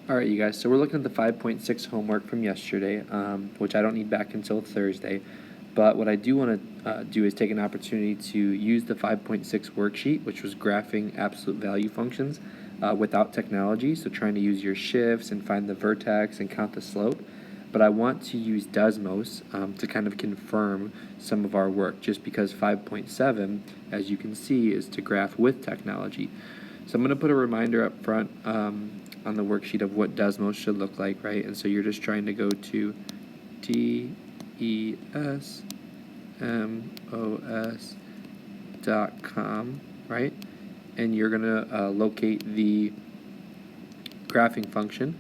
Alright, you guys, so we're looking at the 5.6 homework from yesterday, which I don't need back until Thursday. But what I do want to do is take an opportunity to use the 5.6 worksheet, which was graphing absolute value functions without technology, so trying to use your shifts and find the vertex and count the slope. But I want to use Desmos to kind of confirm some of our work, just because 5.7, as you can see, is to graph with technology. So I'm going to put a reminder up front on the worksheet of what Desmos should look like, right? And so you're just trying to go to desmos.com, right? And you're going to locate the graphing function.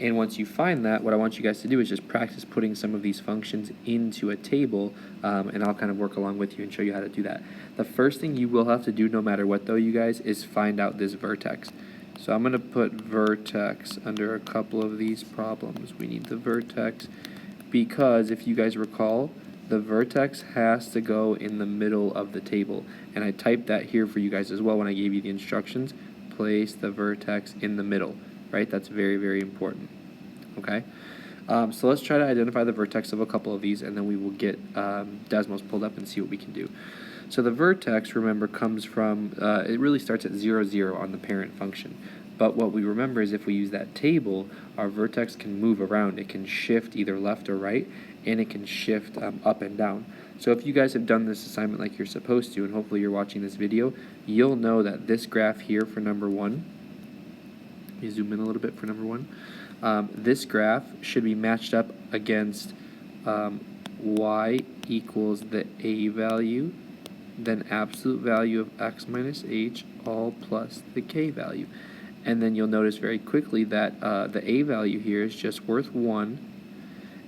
And once you find that, what I want you guys to do is just practice putting some of these functions into a table, and I'll kind of work along with you and show you how to do that. The first thing you will have to do, no matter what though, you guys, is find out this vertex. So I'm going to put vertex under a couple of these problems. We need the vertex because, if you guys recall, the vertex has to go in the middle of the table. And I typed that here for you guys as well when I gave you the instructions. Place the vertex in the middle. Right? That's very, very important. Okay? So let's try to identify the vertex of a couple of these, and then we will get Desmos pulled up and see what we can do. So the vertex, remember, comes from, it really starts at 0, 0 on the parent function. But what we remember is if we use that table, our vertex can move around. It can shift either left or right, and it can shift up and down. So if you guys have done this assignment like you're supposed to, and hopefully you're watching this video, you'll know that this graph here for number 1, let me zoom in a little bit for number 1. This graph should be matched up against y equals the a value, then absolute value of x minus h, all plus the k value. And then you'll notice very quickly that the a value here is just worth 1,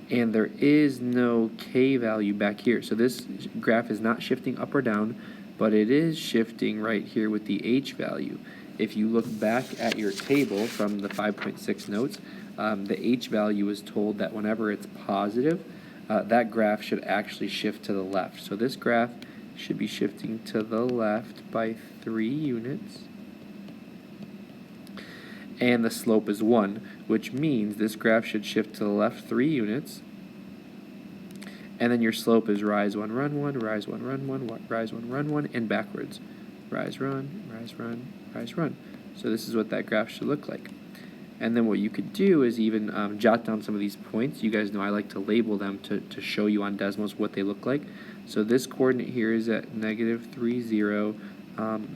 and there is no k value back here. So this graph is not shifting up or down, but it is shifting right here with the h value. If you look back at your table from the 5.6 notes, the h value is told that whenever it's positive, that graph should actually shift to the left. So this graph should be shifting to the left by 3 units. And the slope is 1, which means this graph should shift to the left 3 units. And then your slope is rise 1, run 1, rise 1, run 1, rise 1, run 1, and backwards. Rise, run, rise, run, rise, run. So this is what that graph should look like. And then what you could do is even jot down some of these points. You guys know I like to label them to show you on Desmos what they look like. So this coordinate here is at -3, 0.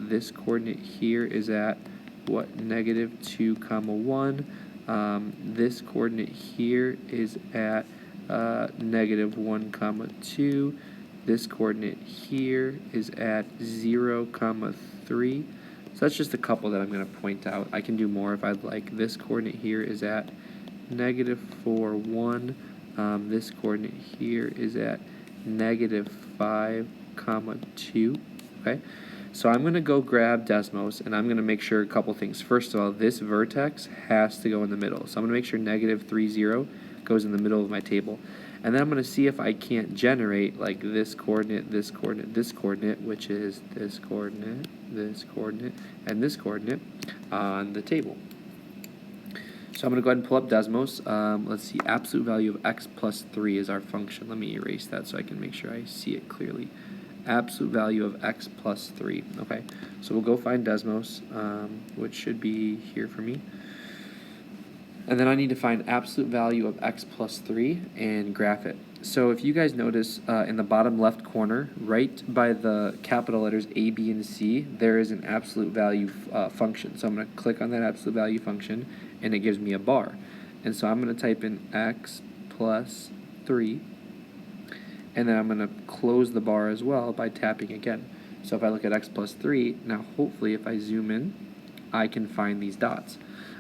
This coordinate here is at what, -2, 1. This coordinate here is at -1, 2. This coordinate here is at 0, 3. So that's just a couple that I'm going to point out. I can do more if I'd like. This coordinate here is at -4, 1. This coordinate here is at -5, 2. Okay? So I'm going to go grab Desmos, and I'm going to make sure a couple things. First of all, this vertex has to go in the middle. So I'm going to make sure -3, 0 goes in the middle of my table. And then I'm going to see if I can't generate like this coordinate, this coordinate, this coordinate, which is this coordinate, and this coordinate on the table. So I'm going to go ahead and pull up Desmos. Let's see, absolute value of x plus 3 is our function. Let me erase that so I can make sure I see it clearly. Absolute value of x plus 3. Okay, so we'll go find Desmos, which should be here for me. And then I need to find absolute value of x plus 3 and graph it. So if you guys notice in the bottom left corner, right by the capital letters A, B, and C, there is an absolute value function. So I'm going to click on that absolute value function, and it gives me a bar. And so I'm going to type in x plus 3, and then I'm going to close the bar as well by tapping again. So if I look at x plus 3, now hopefully if I zoom in, I can find these dots.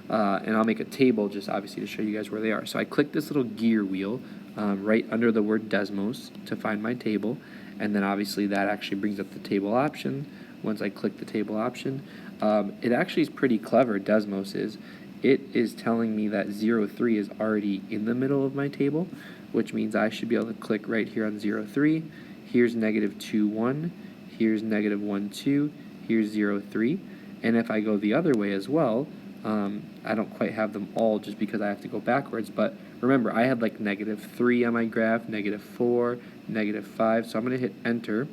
And I'll make a table just obviously to show you guys where they are. So I click this little gear wheel right under the word Desmos to find my table, and then obviously that actually brings up the table option. Once I click the table option, it actually is pretty clever, Desmos is. It is telling me that 0, 3 is already in the middle of my table, which means I should be able to click right here on 0, 3. Here's -2, 1. Here's -1, 2. Here's 0, 3. And if I go the other way as well, I don't quite have them all just because I have to go backwards, but remember, I had like -3 on my graph, -4, -5, so I'm going to hit enter,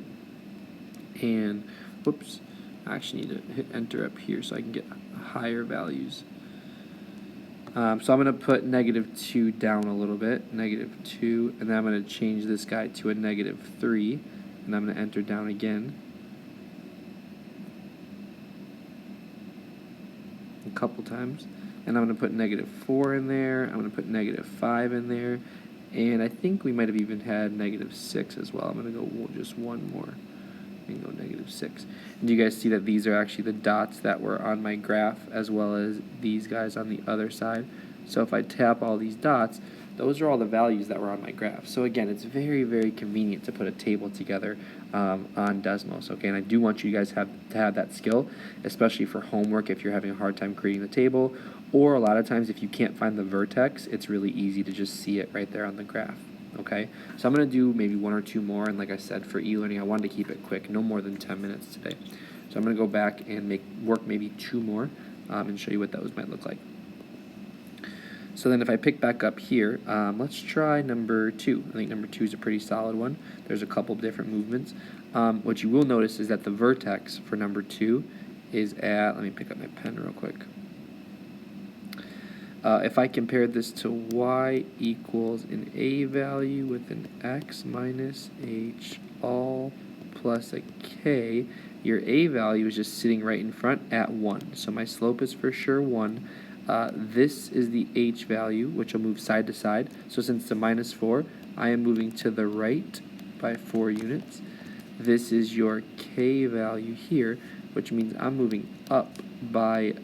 and, whoops, I actually need to hit enter up here so I can get higher values. So I'm going to put -2 down a little bit, -2, and then I'm going to change this guy to a -3, and I'm going to enter down again a couple times, and I'm going to put -4 in there, I'm going to put -5 in there, and I think we might have even had -6 as well. I'm going to go just one more and go -6. And you guys see that these are actually the dots that were on my graph as well as these guys on the other side. So if I tap all these dots, those are all the values that were on my graph. So again, it's very, very convenient to put a table together on Desmos. Okay, and I do want you guys to have that skill, especially for homework if you're having a hard time creating the table, or a lot of times if you can't find the vertex, it's really easy to just see it right there on the graph. Okay, so I'm going to do maybe 1 or 2 more, and like I said, for e-learning, I wanted to keep it quick, no more than 10 minutes today. So I'm going to go back and work maybe 2 more and show you what those might look like. So then if I pick back up here, let's try number 2. I think number 2 is a pretty solid one. There's a couple different movements. What you will notice is that the vertex for number 2 is at, let me pick up my pen real quick. If I compare this to y equals an a value with an x minus h all plus a k, your a value is just sitting right in front at 1. So my slope is for sure 1. This is the h value, which will move side to side. So since it's a -4, I am moving to the right by 4 units. This is your k value here, which means I'm moving up by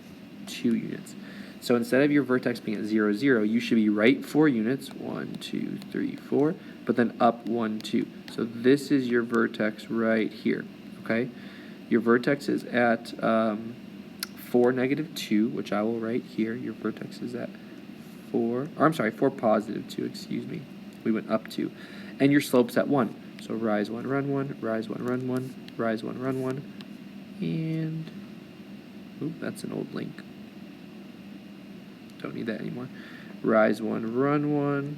2 units. So instead of your vertex being at 0, 0, you should be right 4 units, 1, 2, 3, 4, but then up 1, 2. So this is your vertex right here, okay? Your vertex is at 4, -2, which I will write here. Your vertex is at 4, or I'm sorry, 4, +2, excuse me. We went up 2. And your slope's at 1. So rise 1, run 1, rise 1, run 1, rise 1, run 1, and, oop, that's an old link. Don't need that anymore. Rise 1, run 1.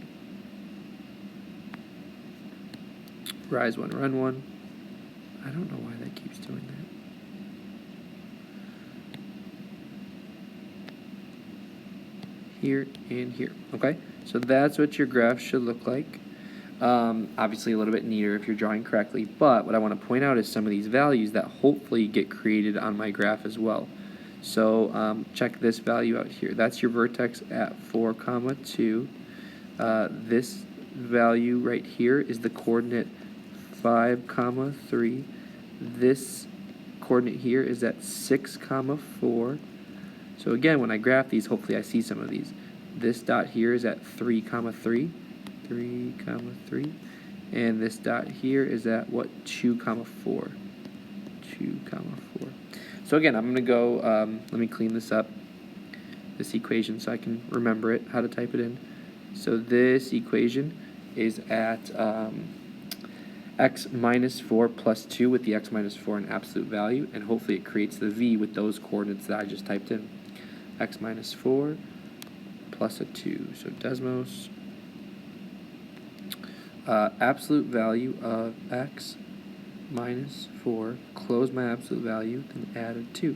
Rise 1, run 1. I don't know why that keeps doing that. Here and here. Okay? So that's what your graph should look like. Obviously a little bit neater if you're drawing correctly, but what I want to point out is some of these values that hopefully get created on my graph as well. So check this value out here. That's your vertex at 4, 2. This value right here is the coordinate 5, 3. This coordinate here is at 6, 4. So again, when I graph these, hopefully I see some of these. This dot here is at 3, 3, 3, 3. And this dot here is at what? 2, 4. 2, 4. So again, I'm going to go, let me clean this up, this equation, so I can remember it, how to type it in. So this equation is at x minus 4 plus 2 with the x minus 4 in absolute value, and hopefully it creates the v with those coordinates that I just typed in. X minus 4 plus a 2. So Desmos, absolute value of x minus 4, close my absolute value, then add a 2.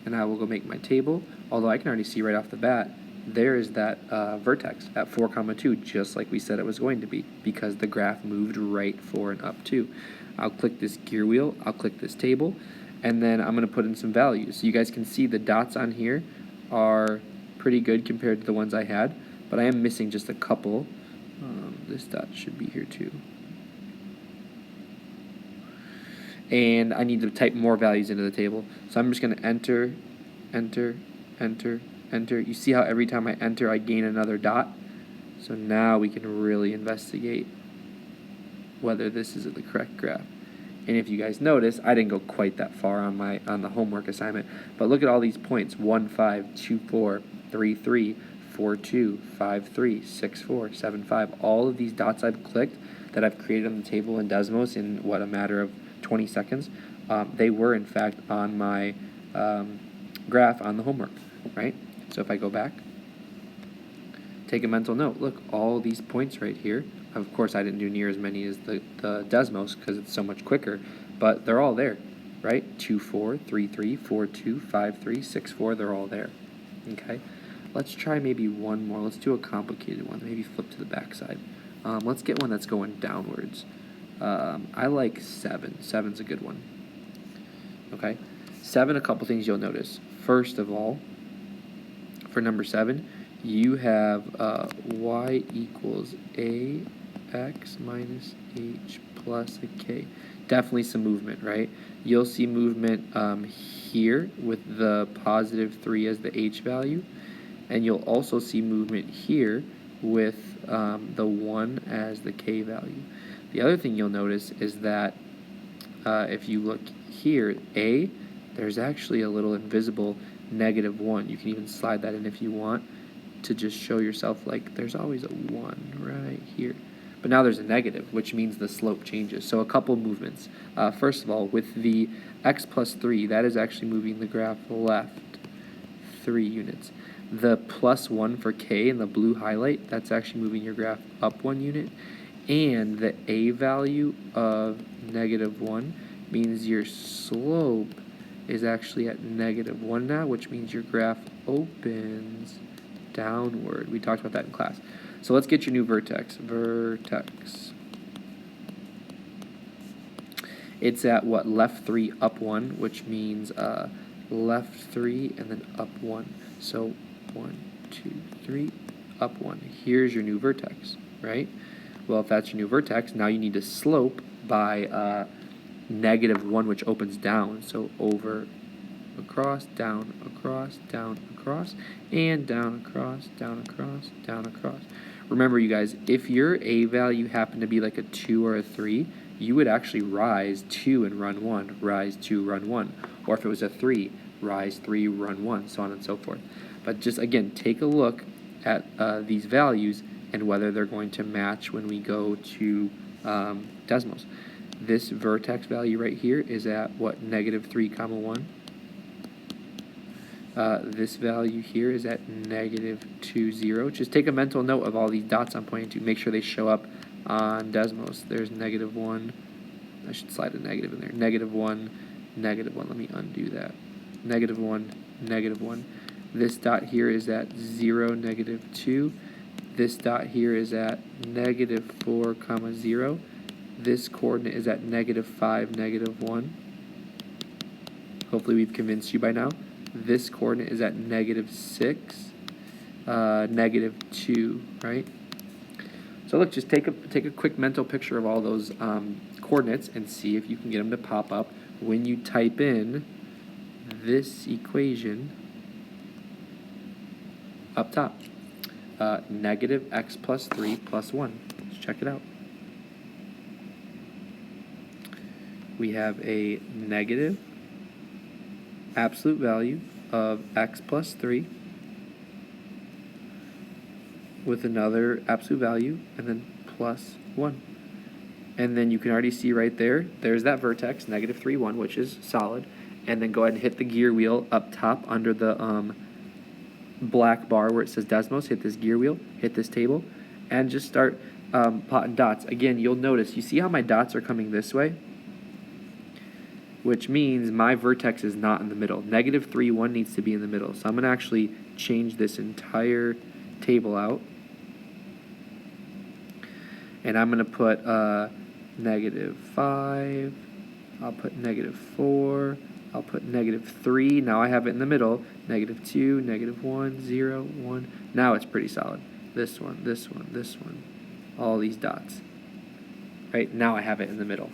And I will go make my table, although I can already see right off the bat, there is that vertex at 4, 2, just like we said it was going to be, because the graph moved right 4 and up 2. I'll click this gear wheel, I'll click this table, and then I'm going to put in some values. So you guys can see the dots on here are pretty good compared to the ones I had, but I am missing just a couple. This dot should be here too. And I need to type more values into the table. So I'm just going to enter, enter, enter, enter. You see how every time I enter, I gain another dot? So now we can really investigate whether this is the correct graph. And if you guys notice, I didn't go quite that far on the homework assignment, but look at all these points: 1, 5, 2, 4, 3, 3, 4, 2, 5, 3, 6, 4, 7, 5. All of these dots I've clicked that I've created on the table in Desmos in what, a matter of 20 seconds, they were in fact on my graph on the homework, right? So if I go back, take a mental note. Look, all these points right here. Of course, I didn't do near as many as the Desmos because it's so much quicker, but they're all there, right? 2, 4, 3, 3, 4, 2, 5, 3, 6, 4, they're all there, okay? Let's try maybe one more. Let's do a complicated one, maybe flip to the back side. Let's get one that's going downwards. I like 7. 7's a good one, okay? 7, a couple things you'll notice. First of all, for number 7, you have y equals ax minus h plus a k. Definitely some movement, right? You'll see movement here with the positive 3 as the h value, and you'll also see movement here with the 1 as the k value. The other thing you'll notice is that if you look here, a, there's actually a little invisible -1. You can even slide that in if you want to just show yourself like there's always a 1 right here. But now there's a negative, which means the slope changes. So a couple movements. First of all, with the x plus 3, that is actually moving the graph left 3 units. The +1 for k in the blue highlight, that's actually moving your graph up 1 unit. And the a value of -1 means your slope is actually at -1 now, which means your graph opens downward. We talked about that in class. So let's get your new vertex. Vertex. It's at what? Left 3, up 1, which means left 3 and then up 1. So 1, 2, 3, up 1. Here's your new vertex, right? Well, if that's your new vertex, now you need to slope by -1, which opens down. So over, across, down, across, down, across, and down, across, down, across, down, across. Remember, you guys, if your a value happened to be like a 2 or a 3, you would actually rise 2 and run 1, rise 2, run 1. Or if it was a 3, rise 3, run 1, so on and so forth. But just, again, take a look at these values and whether they're going to match when we go to Desmos. This vertex value right here is at what? -3, 1. This value here is at -2, 0. Just take a mental note of all these dots I'm pointing to. Make sure they show up on Desmos. There's -1. I should slide a negative in there. -1, -1. Let me undo that. -1, -1. This dot here is at 0, -2. This dot here is at -4, 0. This coordinate is at -5, -1. Hopefully we've convinced you by now. This coordinate is at -6, -2, right? So look, just take a quick mental picture of all those coordinates and see if you can get them to pop up when you type in this equation up top. -x plus 3 plus 1. Let's check it out. We have a negative absolute value of x plus 3 with another absolute value and then plus 1. And then you can already see right there, there's that vertex, -3, 1, which is solid. And then go ahead and hit the gear wheel up top under the black bar where it says Desmos. Hit this gear wheel, hit this table, and just start plotting dots. Again, you'll notice, you see how my dots are coming this way? Which means my vertex is not in the middle. -3, 1 needs to be in the middle. So I'm going to actually change this entire table out. And I'm going to put -5. I'll put -4. I'll put -3. Now I have it in the middle. -2, -1, 0, 1. Now it's pretty solid. This one, this one, this one. All these dots. Right? Now I have it in the middle.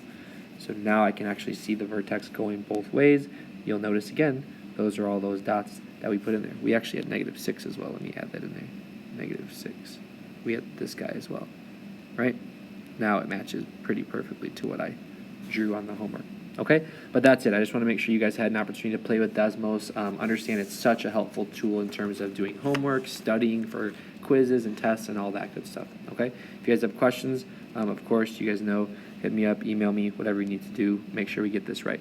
So now I can actually see the vertex going both ways. You'll notice again, those are all those dots that we put in there. We actually had -6 as well. Let me add that in there. -6. We had this guy as well. Right? Now it matches pretty perfectly to what I drew on the homework. Okay? But that's it. I just want to make sure you guys had an opportunity to play with Desmos. Understand it's such a helpful tool in terms of doing homework, studying for quizzes and tests and all that good stuff. Okay? If you guys have questions, of course, you guys know, hit me up, email me, whatever you need to do. Make sure we get this right.